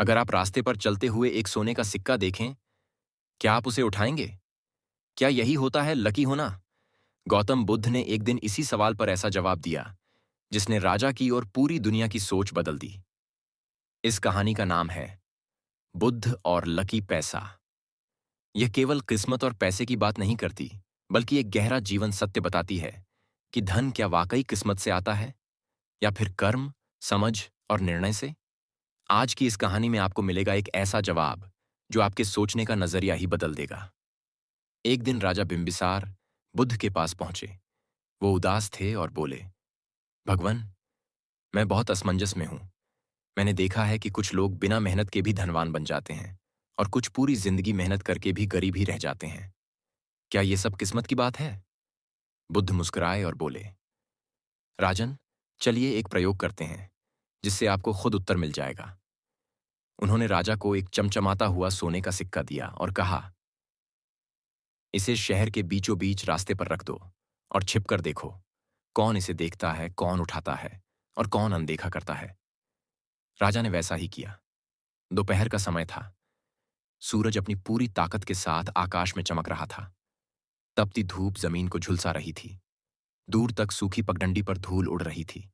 अगर आप रास्ते पर चलते हुए एक सोने का सिक्का देखें, क्या आप उसे उठाएंगे? क्या यही होता है लकी होना? गौतम बुद्ध ने एक दिन इसी सवाल पर ऐसा जवाब दिया, जिसने राजा की और पूरी दुनिया की सोच बदल दी। इस कहानी का नाम है बुद्ध और लकी पैसा। यह केवल किस्मत और पैसे की बात नहीं करती, बल्कि एक गहरा जीवन सत्य बताती है कि धन क्या वाकई किस्मत से आता है, या फिर कर्म, समझ और निर्णय से। आज की इस कहानी में आपको मिलेगा एक ऐसा जवाब जो आपके सोचने का नजरिया ही बदल देगा। एक दिन राजा बिंबिसार बुद्ध के पास पहुंचे। वो उदास थे और बोले, भगवान, मैं बहुत असमंजस में हूं। मैंने देखा है कि कुछ लोग बिना मेहनत के भी धनवान बन जाते हैं और कुछ पूरी जिंदगी मेहनत करके भी गरीब ही रह जाते हैं। क्या ये सब किस्मत की बात है? बुद्ध मुस्कुराए और बोले, राजन, चलिए एक प्रयोग करते हैं जिससे आपको खुद उत्तर मिल जाएगा। उन्होंने राजा को एक चमचमाता हुआ सोने का सिक्का दिया और कहा, इसे शहर के बीचों बीच रास्ते पर रख दो और छिप कर देखो, कौन इसे देखता है, कौन उठाता है और कौन अनदेखा करता है। राजा ने वैसा ही किया। दोपहर का समय था। सूरज अपनी पूरी ताकत के साथ आकाश में चमक रहा था। तपती धूप जमीन को झुलसा रही थी। दूर तक सूखी पगडंडी पर धूल उड़ रही थी।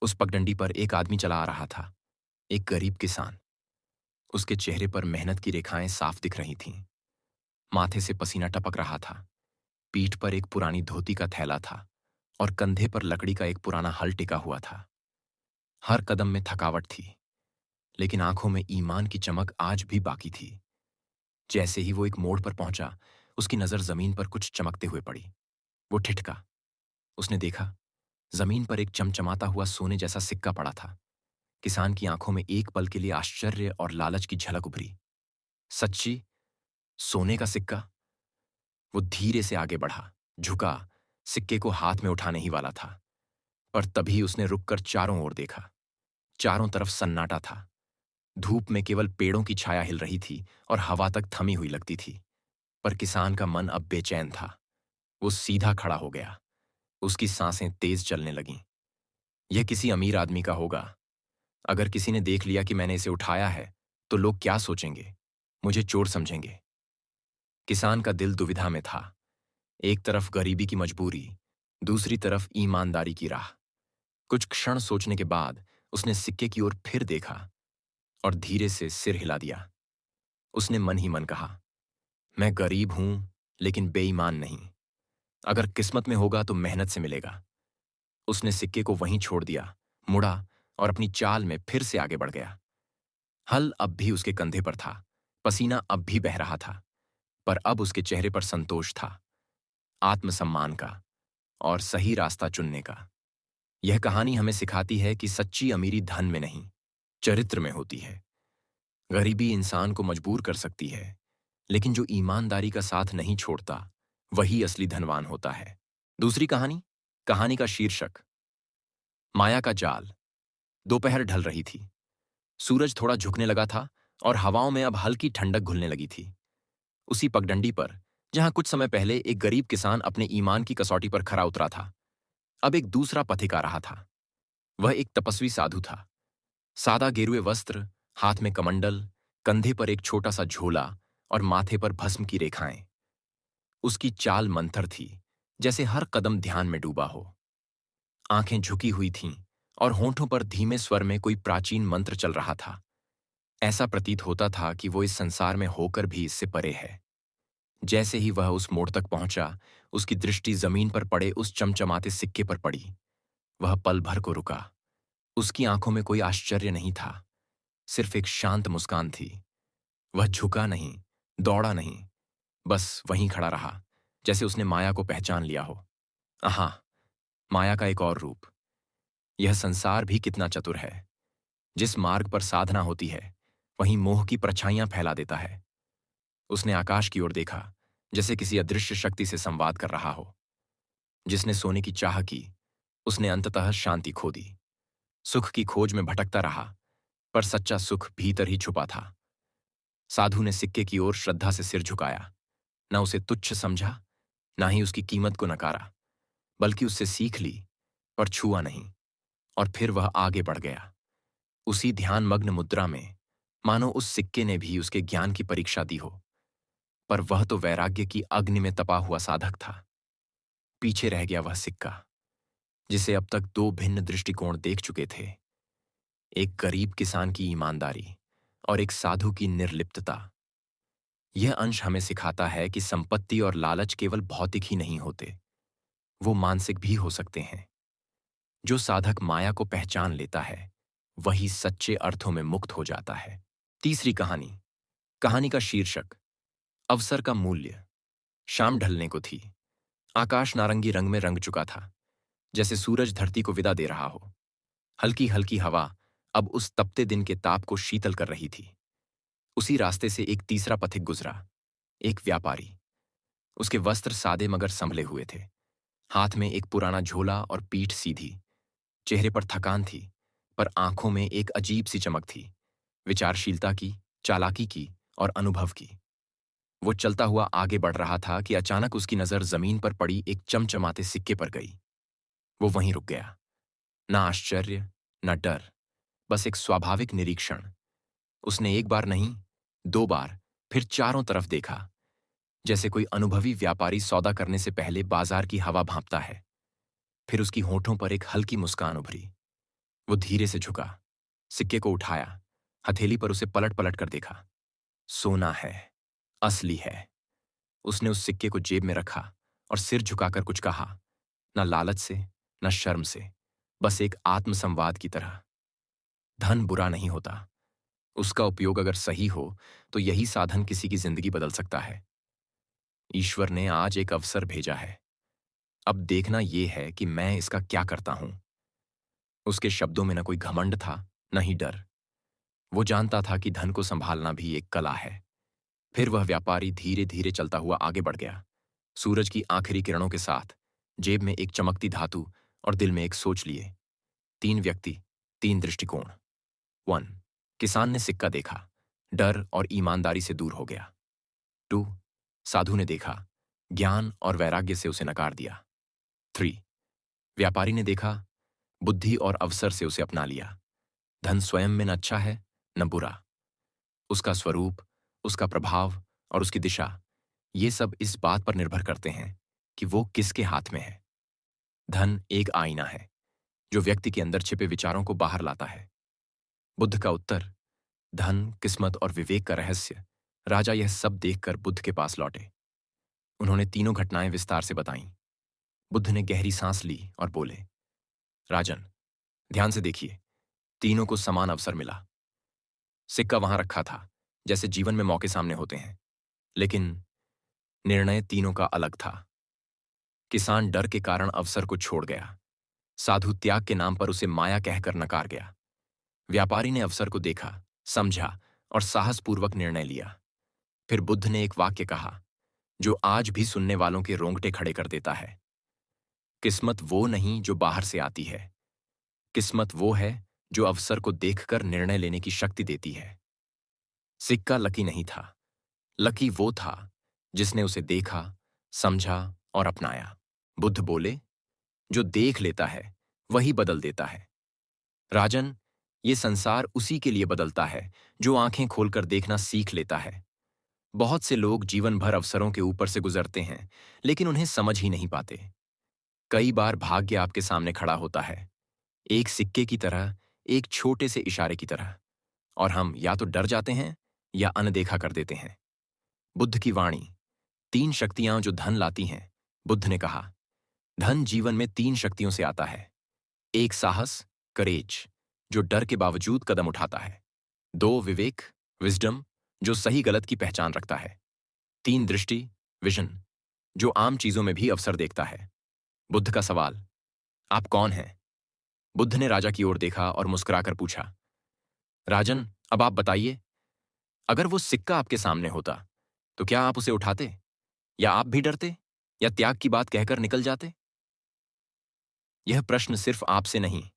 उस पगडंडी पर एक आदमी चला आ रहा था, एक गरीब किसान। उसके चेहरे पर मेहनत की रेखाएं साफ दिख रही थीं। माथे से पसीना टपक रहा था। पीठ पर एक पुरानी धोती का थैला था और कंधे पर लकड़ी का एक पुराना हल टिका हुआ था। हर कदम में थकावट थी, लेकिन आंखों में ईमान की चमक आज भी बाकी थी। जैसे ही वो एक मोड़ पर पहुंचा, उसकी नजर जमीन पर कुछ चमकते हुए पड़ी। वो ठिठका। उसने देखा, जमीन पर एक चमचमाता हुआ सोने जैसा सिक्का पड़ा था। किसान की आंखों में एक पल के लिए आश्चर्य और लालच की झलक उभरी। सच्ची? सोने का सिक्का? वो धीरे से आगे बढ़ा, झुका, सिक्के को हाथ में उठाने ही वाला था। पर तभी उसने रुककर चारों ओर देखा। चारों तरफ सन्नाटा था। धूप में केवल पेड़ों की छाया हिल रही थी और हवा तक थमी हुई लगती थी। पर किसान का मन अब बेचैन था। वो सीधा खड़ा हो गया। उसकी सांसें तेज चलने लगीं। यह किसी अमीर आदमी का होगा। अगर किसी ने देख लिया कि मैंने इसे उठाया है, तो लोग क्या सोचेंगे? मुझे चोर समझेंगे। किसान का दिल दुविधा में था। एक तरफ गरीबी की मजबूरी, दूसरी तरफ ईमानदारी की राह। कुछ क्षण सोचने के बाद उसने सिक्के की ओर फिर देखा और धीरे से सिर हिला दिया। उसने मन ही मन कहा, मैं गरीब हूं, लेकिन बेईमान नहीं। अगर किस्मत में होगा तो मेहनत से मिलेगा। उसने सिक्के को वहीं छोड़ दिया, मुड़ा और अपनी चाल में फिर से आगे बढ़ गया। हल अब भी उसके कंधे पर था। पसीना अब भी बह रहा था, पर अब उसके चेहरे पर संतोष था, आत्मसम्मान का और सही रास्ता चुनने का। यह कहानी हमें सिखाती है कि सच्ची अमीरी धन में नहीं, चरित्र में होती है। गरीबी इंसान को मजबूर कर सकती है, लेकिन जो ईमानदारी का साथ नहीं छोड़ता, वही असली धनवान होता है। दूसरी कहानी। कहानी का शीर्षक, माया का जाल। दोपहर ढल रही थी। सूरज थोड़ा झुकने लगा था और हवाओं में अब हल्की ठंडक घुलने लगी थी। उसी पगडंडी पर, जहां कुछ समय पहले एक गरीब किसान अपने ईमान की कसौटी पर खरा उतरा था, अब एक दूसरा पथिक आ रहा था। वह एक तपस्वी साधु था। सादा गेरुए वस्त्र, हाथ में कमंडल, कंधे पर एक छोटा सा झोला और माथे पर भस्म की रेखाएं। उसकी चाल मंथर थी, जैसे हर कदम ध्यान में डूबा हो। आंखें झुकी हुई थीं और होंठों पर धीमे स्वर में कोई प्राचीन मंत्र चल रहा था। ऐसा प्रतीत होता था कि वो इस संसार में होकर भी इससे परे है। जैसे ही वह उस मोड़ तक पहुंचा, उसकी दृष्टि जमीन पर पड़े उस चमचमाते सिक्के पर पड़ी। वह पल भर को रुका। उसकी आंखों में कोई आश्चर्य नहीं था, सिर्फ एक शांत मुस्कान थी। वह झुका नहीं, दौड़ा नहीं, बस वहीं खड़ा रहा, जैसे उसने माया को पहचान लिया हो। हाँ, माया का एक और रूप। यह संसार भी कितना चतुर है। जिस मार्ग पर साधना होती है, वहीं मोह की परछाइयां फैला देता है। उसने आकाश की ओर देखा, जैसे किसी अदृश्य शक्ति से संवाद कर रहा हो। जिसने सोने की चाह की, उसने अंततः शांति खो दी। सुख की खोज में भटकता रहा, पर सच्चा सुख भीतर ही छुपा था। साधु ने सिक्के की ओर श्रद्धा से सिर झुकाया। न उसे तुच्छ समझा, ना ही उसकी कीमत को नकारा, बल्कि उससे सीख ली, पर छुआ नहीं। और फिर वह आगे बढ़ गया, उसी ध्यान मग्न मुद्रा में, मानो उस सिक्के ने भी उसके ज्ञान की परीक्षा दी हो। पर वह तो वैराग्य की अग्नि में तपा हुआ साधक था। पीछे रह गया वह सिक्का, जिसे अब तक दो भिन्न दृष्टिकोण देख चुके थे। एक गरीब किसान की ईमानदारी और एक साधु की निर्लिप्तता। यह अंश हमें सिखाता है कि संपत्ति और लालच केवल भौतिक ही नहीं होते, वो मानसिक भी हो सकते हैं। जो साधक माया को पहचान लेता है, वही सच्चे अर्थों में मुक्त हो जाता है। तीसरी कहानी। कहानी का शीर्षक अवसर का मूल्य। शाम ढलने को थी। आकाश नारंगी रंग में रंग चुका था, जैसे सूरज धरती को विदा दे रहा हो। हल्की हल्की हवा अब उस तपते दिन के ताप को शीतल कर रही थी। उसी रास्ते से एक तीसरा पथिक गुजरा, एक व्यापारी। उसके वस्त्र सादे मगर संभले हुए थे। हाथ में एक पुराना झोला और पीठ सीधी। चेहरे पर थकान थी, पर आंखों में एक अजीब सी चमक थी, विचारशीलता की, चालाकी की और अनुभव की। वो चलता हुआ आगे बढ़ रहा था कि अचानक उसकी नजर जमीन पर पड़ी एक चमचमाते सिक्के पर गई। वो वहीं रुक गया। ना आश्चर्य, ना डर, बस एक स्वाभाविक निरीक्षण। उसने एक बार नहीं, दो बार, फिर चारों तरफ देखा, जैसे कोई अनुभवी व्यापारी सौदा करने से पहले बाजार की हवा भांपता है। फिर उसकी होठों पर एक हल्की मुस्कान उभरी। वो धीरे से झुका, सिक्के को उठाया, हथेली पर उसे पलट पलट कर देखा। सोना है, असली है। उसने उस सिक्के को जेब में रखा और सिर झुकाकर कुछ कहा, न लालच से, न शर्म से, बस एक आत्मसंवाद की तरह। धन बुरा नहीं होता। उसका उपयोग अगर सही हो, तो यही साधन किसी की जिंदगी बदल सकता है। ईश्वर ने आज एक अवसर भेजा है। अब देखना यह है कि मैं इसका क्या करता हूं। उसके शब्दों में न कोई घमंड था, न ही डर। वो जानता था कि धन को संभालना भी एक कला है। फिर वह व्यापारी धीरे धीरे चलता हुआ आगे बढ़ गया, सूरज की आखिरी किरणों के साथ, जेब में एक चमकती धातु और दिल में एक सोच लिए। तीन व्यक्ति, तीन दृष्टिकोण। 1। किसान ने सिक्का देखा, डर और ईमानदारी से दूर हो गया। 2। साधु ने देखा, ज्ञान और वैराग्य से उसे नकार दिया। 3। व्यापारी ने देखा, बुद्धि और अवसर से उसे अपना लिया। धन स्वयं में न अच्छा है, न बुरा। उसका स्वरूप, उसका प्रभाव और उसकी दिशा, ये सब इस बात पर निर्भर करते हैं कि वो किसके हाथ में है। धन एक आईना है, जो व्यक्ति के अंदर छिपे विचारों को बाहर लाता है। बुद्ध का उत्तर, धन, किस्मत और विवेक का रहस्य। राजा यह सब देखकर बुद्ध के पास लौटे। उन्होंने तीनों घटनाएं विस्तार से बताईं। बुद्ध ने गहरी सांस ली और बोले, राजन, ध्यान से देखिए, तीनों को समान अवसर मिला। सिक्का वहां रखा था, जैसे जीवन में मौके सामने होते हैं, लेकिन निर्णय तीनों का अलग था। किसान डर के कारण अवसर को छोड़ गया। साधु त्याग के नाम पर उसे माया कहकर नकार गया। व्यापारी ने अवसर को देखा, समझा और साहसपूर्वक निर्णय लिया। फिर बुद्ध ने एक वाक्य कहा, जो आज भी सुनने वालों के रोंगटे खड़े कर देता है। किस्मत वो नहीं जो बाहर से आती है। किस्मत वो है जो अवसर को देखकर निर्णय लेने की शक्ति देती है। सिक्का लकी नहीं था। लकी वो था जिसने उसे देखा, समझा और अपनाया। बुद्ध बोले, जो देख लेता है वही बदल देता है। राजन, ये संसार उसी के लिए बदलता है जो आंखें खोलकर देखना सीख लेता है। बहुत से लोग जीवन भर अवसरों के ऊपर से गुजरते हैं, लेकिन उन्हें समझ ही नहीं पाते। कई बार भाग्य आपके सामने खड़ा होता है, एक सिक्के की तरह, एक छोटे से इशारे की तरह, और हम या तो डर जाते हैं या अनदेखा कर देते हैं। बुद्ध की वाणी, तीन शक्तियां जो धन लाती हैं। बुद्ध ने कहा, धन जीवन में तीन शक्तियों से आता है। एक साहस, करेज, जो डर के बावजूद कदम उठाता है। दो विवेक, विजडम, जो सही गलत की पहचान रखता है। तीन दृष्टि, विजन, जो आम चीजों में भी अवसर देखता है। बुद्ध का सवाल, आप कौन हैं? बुद्ध ने राजा की ओर देखा और मुस्कुराकर पूछा, राजन, अब आप बताइए, अगर वो सिक्का आपके सामने होता, तो क्या आप उसे उठाते? या आप भी डरते? या त्याग की बात कहकर निकल जाते? यह प्रश्न सिर्फ आपसे नहीं,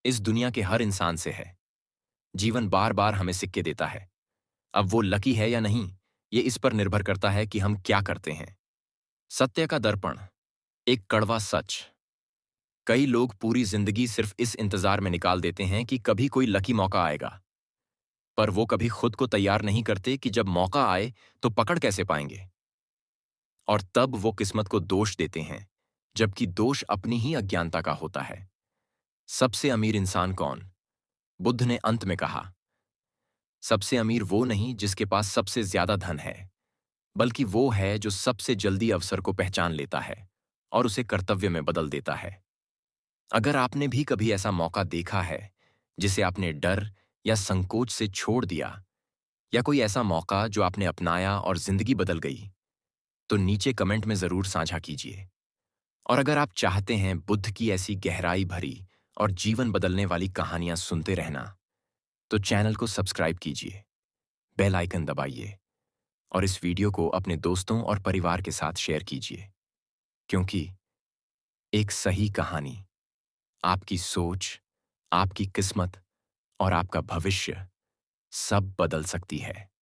इस दुनिया के हर इंसान से है। जीवन बार बार हमें सिक्के देता है। अब वो लकी है या नहीं, ये इस पर निर्भर करता है कि हम क्या करते हैं। सत्य का दर्पण, एक कड़वा सच। कई लोग पूरी जिंदगी सिर्फ इस इंतजार में निकाल देते हैं कि कभी कोई लकी मौका आएगा। पर वो कभी खुद को तैयार नहीं करते कि जब मौका आए तो पकड़ कैसे पाएंगे। और तब वो किस्मत को दोष देते हैं, जबकि दोष अपनी ही अज्ञानता का होता है। सबसे अमीर इंसान कौन? बुद्ध ने अंत में कहा, सबसे अमीर वो नहीं जिसके पास सबसे ज्यादा धन है, बल्कि वो है जो सबसे जल्दी अवसर को पहचान लेता है और उसे कर्तव्य में बदल देता है। अगर आपने भी कभी ऐसा मौका देखा है जिसे आपने डर या संकोच से छोड़ दिया, या कोई ऐसा मौका जो आपने अपनाया और जिंदगी बदल गई, तो नीचे कमेंट में जरूर साझा कीजिए। और अगर आप चाहते हैं बुद्ध की ऐसी गहराई भरी और जीवन बदलने वाली कहानियां सुनते रहना, तो चैनल को सब्सक्राइब कीजिए, बेल आइकन दबाइए और इस वीडियो को अपने दोस्तों और परिवार के साथ शेयर कीजिए, क्योंकि एक सही कहानी आपकी सोच, आपकी किस्मत और आपका भविष्य सब बदल सकती है।